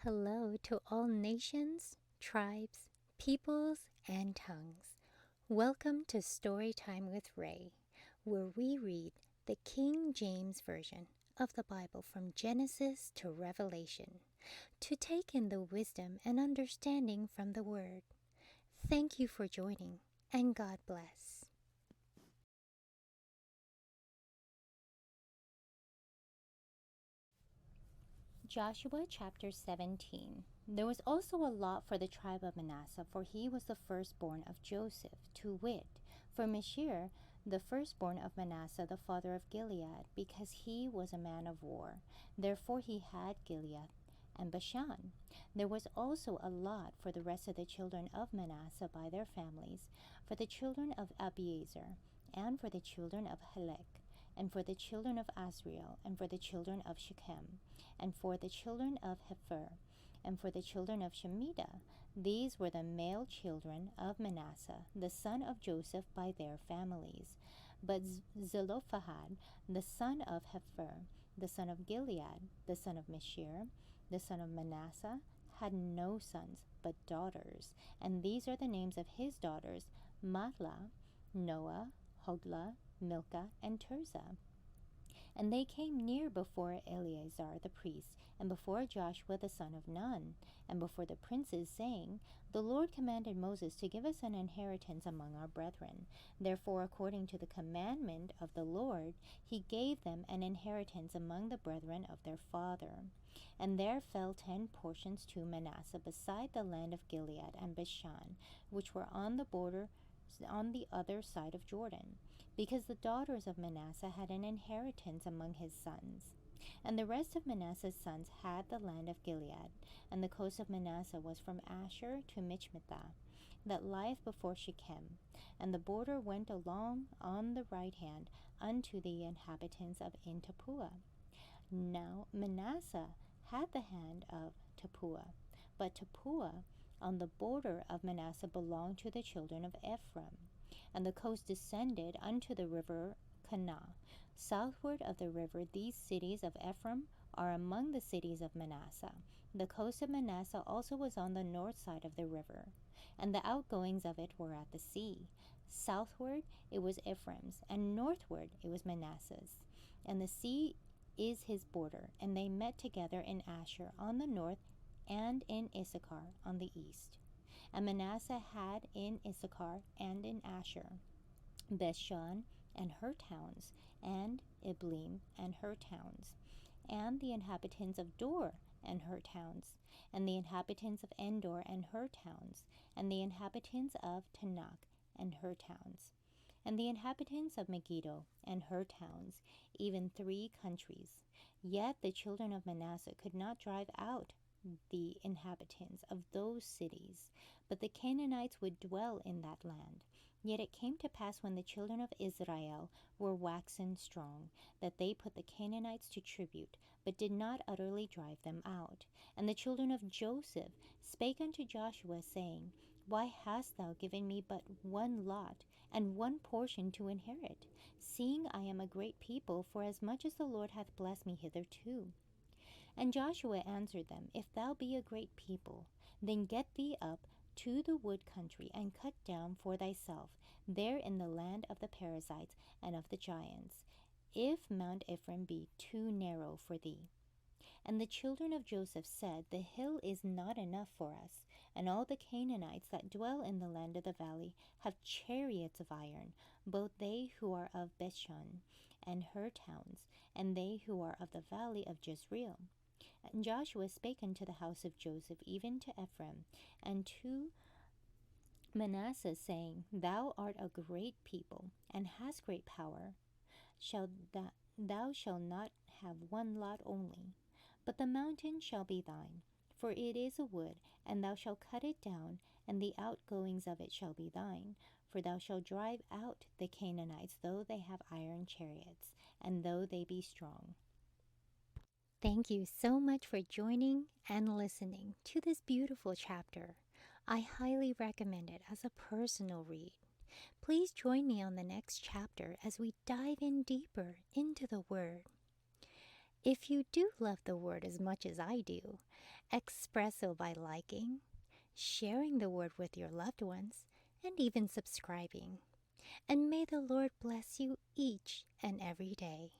Hello to all nations, tribes, peoples, and tongues. Welcome to Storytime with Ray, where we read the King James Version of the Bible from Genesis to Revelation, to take in the wisdom and understanding from the Word. Thank you for joining, and God bless. Joshua chapter 17. There was also a lot for the tribe of Manasseh, for he was the firstborn of Joseph, to wit, for Mashir, the firstborn of Manasseh, the father of Gilead, because he was a man of war. Therefore he had Gilead and Bashan. There was also a lot for the rest of the children of Manasseh by their families, for the children of Abiezer, and for the children of Helek, and for the children of Asriel, and for the children of Shechem, and for the children of Hepher, and for the children of Shemida. These were the male children of Manasseh, the son of Joseph, by their families. But Zelophehad, the son of Hepher, the son of Gilead, the son of Mashir, the son of Manasseh, had no sons, but daughters. And these are the names of his daughters: Mahlah, Noah, Hoglah, Milcah, and Tirzah. And they came near before Eleazar the priest, and before Joshua the son of Nun, and before the princes, saying, The Lord commanded Moses to give us an inheritance among our brethren. Therefore, according to the commandment of the Lord, he gave them an inheritance among the brethren of their father. And there fell 10 portions to Manasseh, beside the land of Gilead and Bashan, which were on the border on the other side of Jordan, because the daughters of Manasseh had an inheritance among his sons. And the rest of Manasseh's sons had the land of Gilead, and the coast of Manasseh was from Asher to Michmethah, that lieth before Shechem, and the border went along on the right hand unto the inhabitants of En Tappuah. Now Manasseh had the hand of Tappuah, but Tappuah on the border of Manasseh belonged to the children of Ephraim. And the coast descended unto the river Kanah. Southward of the river, these cities of Ephraim are among the cities of Manasseh. The coast of Manasseh also was on the north side of the river, and the outgoings of it were at the sea. Southward it was Ephraim's, and northward it was Manasseh's. And the sea is his border, and they met together in Asher on the north, and in Issachar on the east. And Manasseh had in Issachar and in Asher Bethshan and her towns, and Ibleam and her towns, and the inhabitants of Dor and her towns, and the inhabitants of Endor and her towns, and the inhabitants of Tanakh and her towns, and the inhabitants of Megiddo and her towns, even 3 countries. Yet the children of Manasseh could not drive out the inhabitants of those cities, but the Canaanites would dwell in that land. Yet it came to pass, when the children of Israel were waxen strong, that they put the Canaanites to tribute, but did not utterly drive them out. And the children of Joseph spake unto Joshua, saying, Why hast thou given me but one lot, and one portion to inherit, seeing I am a great people, for as much as the Lord hath blessed me hitherto? And Joshua answered them, If thou be a great people, then get thee up to the wood country, and cut down for thyself there in the land of the Perizzites and of the giants, if Mount Ephraim be too narrow for thee. And the children of Joseph said, The hill is not enough for us, and all the Canaanites that dwell in the land of the valley have chariots of iron, both they who are of Bethshan and her towns, and they who are of the valley of Jezreel. And Joshua spake unto the house of Joseph, even to Ephraim, and to Manasseh, saying, Thou art a great people, and hast great power. Thou shalt not have one lot only, but the mountain shall be thine, for it is a wood, and thou shalt cut it down, and the outgoings of it shall be thine. For thou shalt drive out the Canaanites, though they have iron chariots, and though they be strong. Thank you so much for joining and listening to this beautiful chapter. I highly recommend it as a personal read. Please join me on the next chapter as we dive in deeper into the Word. If you do love the Word as much as I do, express so by liking, sharing the Word with your loved ones, and even subscribing. And may the Lord bless you each and every day.